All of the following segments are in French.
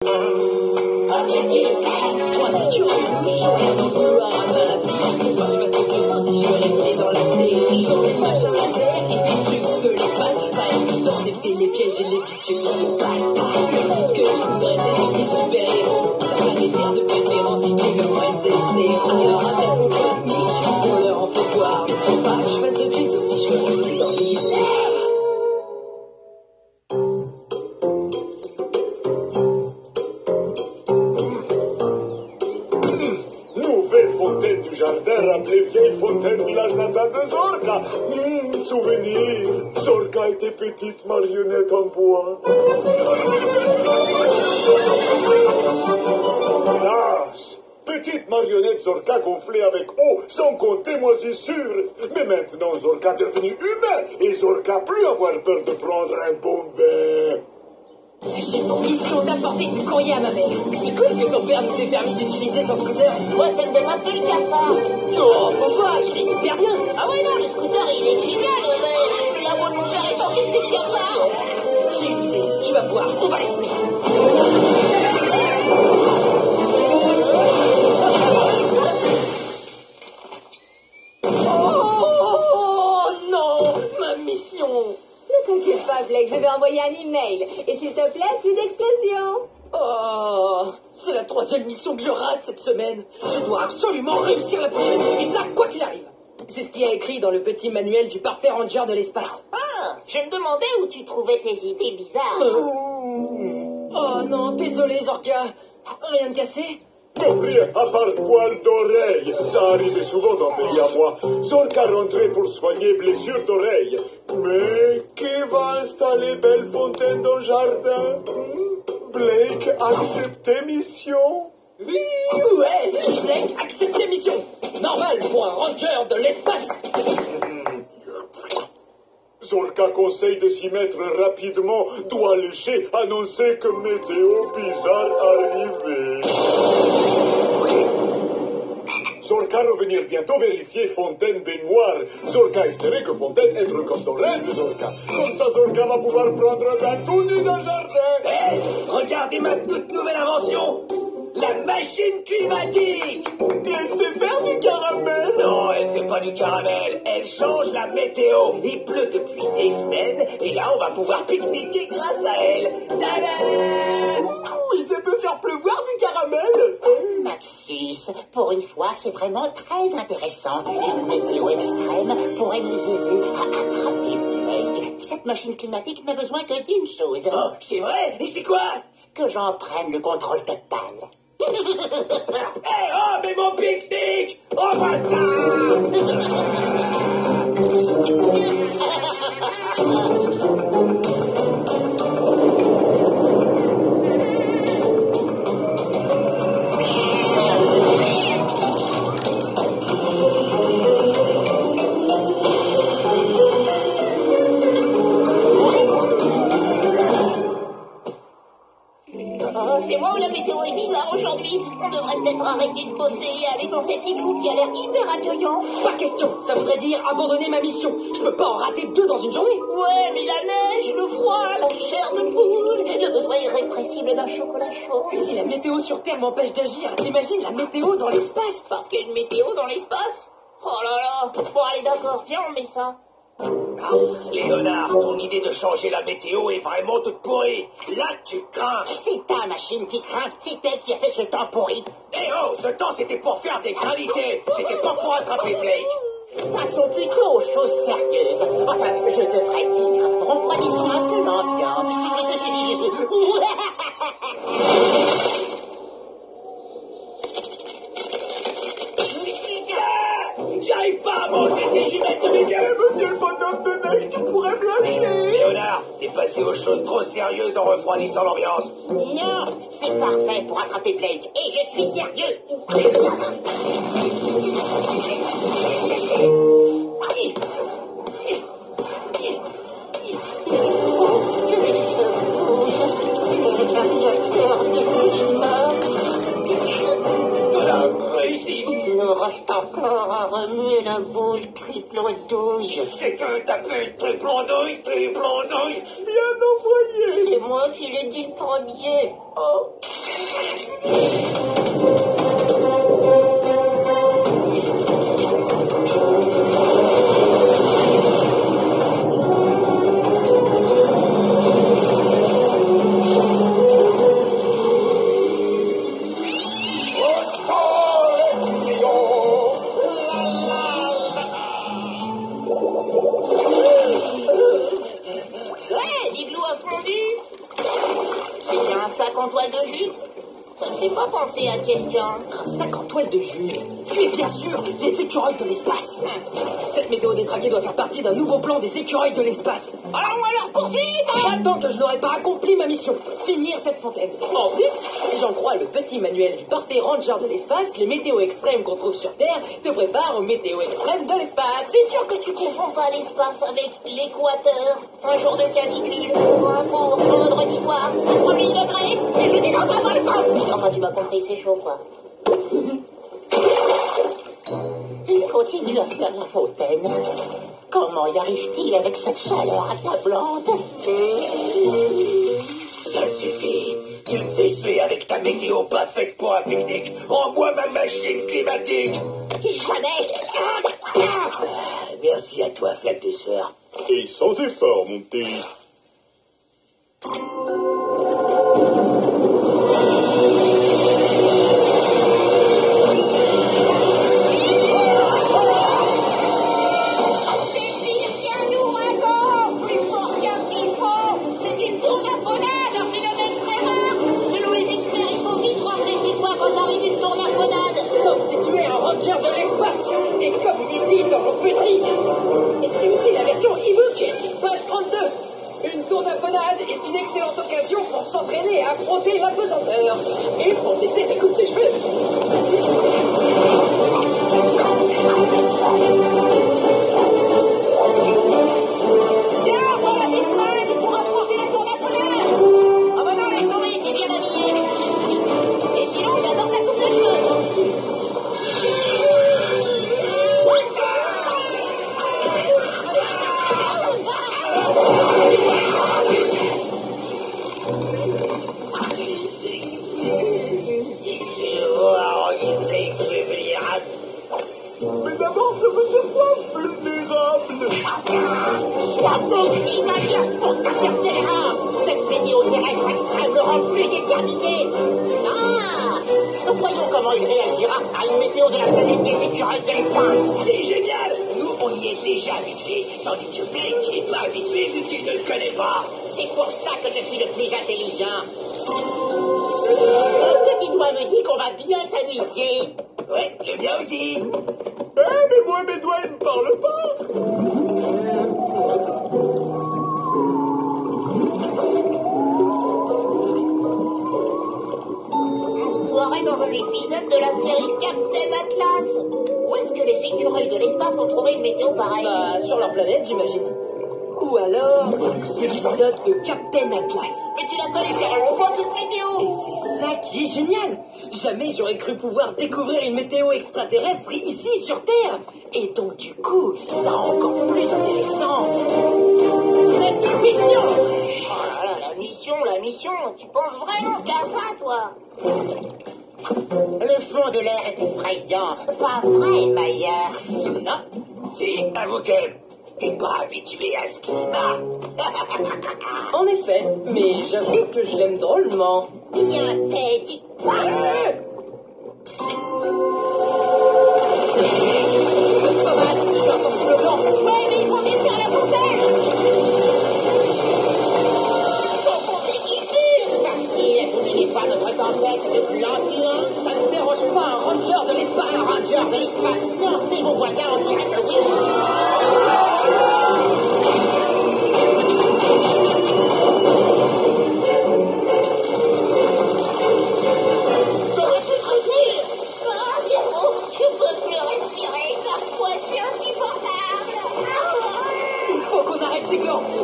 Toi si tu relouches, rien d'en vouloir à ma vie. Faut pas que je fasse de besoin si je veux rester dans la série. Sur les machins laser et des trucs de l'espace. Pas évident d'éviter les pièges et les vicieux dans le passe-passe. Tout ce que je voudrais c'est des super-héros. T'as pas des terres de préférence qui t'aiment comme moi SLC. Alors appelle mon pote Mitch, on leur en fait voir. Mais faut pas que je fasse de viso si je veux rester dans l'histoire. Fontaine du jardin, rappelez vieille fontaine, village natal de Zorka. Souvenir, Zorka était petite marionnette en bois. Hélas, petite marionnette Zorka gonflée avec eau, sans compter moisissure. Mais maintenant Zorka devenu humain, et Zorka plus avoir peur de prendre un bon bain. J'ai pour mission d'apporter ce courrier à ma mère. C'est cool que ton père nous ait permis d'utiliser son scooter. Moi, ça me donne un peu le cafard. Non, faut pas, il est hyper bien. Ah ouais, non, le scooter, il est génial. Mais là où mon père est pas fils de cafard. J'ai une idée, tu vas voir, on va les semer. Oh non, ma mission. Ne t'inquiète pas, Blake, je vais envoyer un email. Et s'il te plaît, plus d'explosions. Oh, c'est la 3e mission que je rate cette semaine. Je dois absolument réussir la prochaine. Et ça, quoi qu'il arrive. C'est ce qu'il y a écrit dans le petit manuel du parfait ranger de l'espace. Ah, je me demandais où tu trouvais tes idées bizarres. Oh non, désolé Zorka. Rien de cassé? Rien à part poil d'oreille. Ça arrivait souvent dans pays à moi. Zorka rentrait pour soigner blessures d'oreille. Mais qui va installer belle fontaine dans le jardin? Blake accepte mission. Ouais, Blake accepte l'émission. Normal pour un ranger de l'espace. Zorka conseille de s'y mettre rapidement. Doigt léché annoncer que météo bizarre arrivée. Zorka revenir bientôt vérifier fontaine baignoire. Zorka espérait que fontaine être comme dans l'air de Zorka. Comme ça Zorka va pouvoir prendre un bain tout nu dans le jardin. Hé, regardez ma toute nouvelle invention. La machine climatique. Elle sait faire du caramel. Non, elle fait pas du caramel. Elle change la météo. Il pleut depuis des semaines. Et là, on va pouvoir pique-niquer grâce à elle. Tada! Et ça peut faire pleuvoir du caramel. Maxus, pour une fois, c'est vraiment très intéressant. Une météo extrême pourrait nous aider à attraper Blake. Cette machine climatique n'a besoin que d'une chose. Oh, c'est vrai? Et c'est quoi? Que j'en prenne le contrôle total. Hé, oh, mais mon pique-nique! On voit ça! C'est moi ou la météo est bizarre aujourd'hui? On devrait peut-être arrêter de bosser et aller dans cet igloo qui a l'air hyper accueillant. Pas question, ça voudrait dire abandonner ma mission. Je peux pas en rater 2 dans une journée. Ouais, mais la neige, le froid, la chair de poule, le besoin irrépressible d'un chocolat chaud. Si la météo sur Terre m'empêche d'agir, t'imagines la météo dans l'espace? Parce qu'il y a une météo dans l'espace? Oh là là. Bon, allez, d'accord, viens, on met ça. Léonard, ton idée de changer la météo est vraiment toute pourrie. Là, tu crains. C'est ta machine qui craint, c'est elle qui a fait ce temps pourri. Eh oh, ce temps, c'était pour faire des qualités. C'était pas pour attraper Blake. Passons plutôt aux choses sérieuses. Enfin, je devrais dire, refroidissons un peu l'ambiance. J'arrive pas à m'enlever ces jumelles de mes yeux. Monsieur le bonhomme de neige, tu pourrais me lâcher. Léonard, t'es passé aux choses trop sérieuses en refroidissant l'ambiance. Non, c'est parfait pour attraper Blake. Et je suis sérieux. Voilà, réussi. Il nous reste encore Ah, remue la boule, triple douille. C'est que t'as pu triple douille. Bien envoyé. C'est moi qui l'ai dit le premier. Oh. En toile de jute? Ça ne fait pas penser à quelqu'un. Un sac en toile de jute. Et bien sûr, les écureuils de l'espace. Cette météo détraquée doit faire partie d'un nouveau plan des écureuils de l'espace. Alors on va leur poursuivre. Pas tant que je n'aurais pas accompli ma mission, finir cette fontaine. En plus, si j'en crois le petit manuel du parfait ranger de l'espace, les météos extrêmes qu'on trouve sur Terre te préparent aux météos extrêmes de l'espace. C'est sûr que tu confonds pas l'espace avec l'équateur. Un jour de canicule, un four, un vendredi soir, 3000 degrés, et jeté dans un volcan. Enfin, tu m'as compris, c'est chaud, quoi. Il continue à faire la fontaine. Comment y arrive-t-il avec cette chaleur accablante? Ça suffit. Tu me fais suer avec ta météo pas faite pour un pique-nique. Rends-moi ma machine climatique. Jamais. Merci à toi, flaque de sueur. Et sans effort, mon petit. Une excellente occasion pour s'entraîner et affronter la pesanteur. Et pour tester sa coupe de cheveux. Tiens, voilà des fringues pour affronter la tour d'affolade. Ah bah non, laisse tomber, t'es bien habillé. Et sinon, j'adore ta coupe de cheveux. Mais d'abord, ça veut dire quoi, vulnérable? Sois maudit, Marias, pour ta persévérance. Cette météo terrestre extrême le rend plus déterminé. Ah! Voyons comment il réagira à une météo de la planète des écureuils de l'espace. C'est génial. Nous, on y est déjà habitués, tandis que Blake n'est pas habitué vu qu'il ne le connaît pas. C'est pour ça que je suis le plus intelligent. Le petit doigt me dit qu'on va bien s'amuser. Ouais, le mien aussi. Mais moi, mes doigts, ils me parlent pas. On se croirait dans un épisode de la série Captain Atlas. Où est-ce que les écureuils de l'espace ont trouvé une météo pareille? Bah, sur leur planète, j'imagine. Ou alors, c'est l'épisode de Captain Atlas. Mais tu la connais carrément pas, cette météo. Et c'est ça qui est génial. Jamais j'aurais cru pouvoir découvrir une météo extraterrestre ici sur Terre. Et donc du coup, ça rend encore plus intéressante cette mission. Oh là là, la mission, tu penses vraiment qu'à ça, toi? Le fond de l'air est effrayant, pas vrai, Myers? Non, si, avoue que t'es pas habitué à ce climat. En effet, mais j'avoue que je l'aime drôlement. Bien fait, tu... C'est pas mal, je suis insensible au blanc. Ouais, mais il faut vite faire la fontaine. Sans compter qu'il fuse, parce qu'il vous n'aimez pas notre tempête de blanc. Ça ne dérange pas un ranger de l'espace. Un ranger de l'espace, non, mais vos voisins on dirait que oui.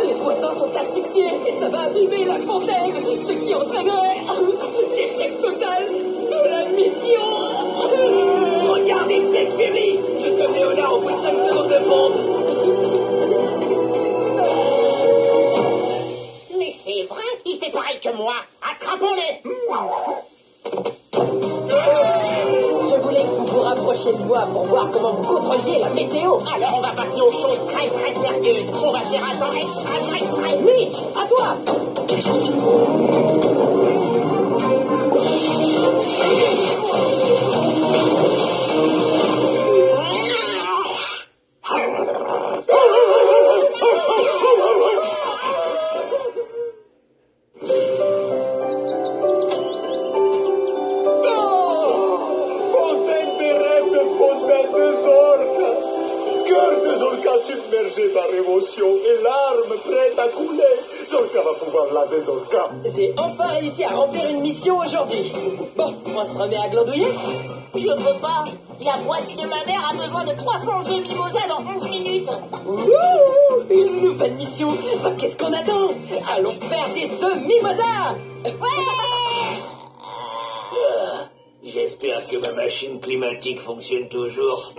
Les voisins sont asphyxiés et ça va abîmer la fontaine, ce qui entraînerait l'échec total de la mission. Regardez Blake Ferry, je te prochaine-moi pour voir comment vous contrôliez la météo. Alors on va passer aux choses très très sérieuses. On va faire un temps extrême. Mitch, à toi. Submergé par émotion et larmes prêtes à couler. Zorka va pouvoir laver Zorka. J'ai enfin réussi à remplir une mission aujourd'hui. Bon, on se remet à glandouiller. Je ne veux pas. La moitié de ma mère a besoin de 300 œufs mimosa dans 11 minutes. Ouh, une nouvelle mission. Bah, qu'est-ce qu'on attend? Allons faire des œufs mimosa. J'espère que ma machine climatique fonctionne toujours.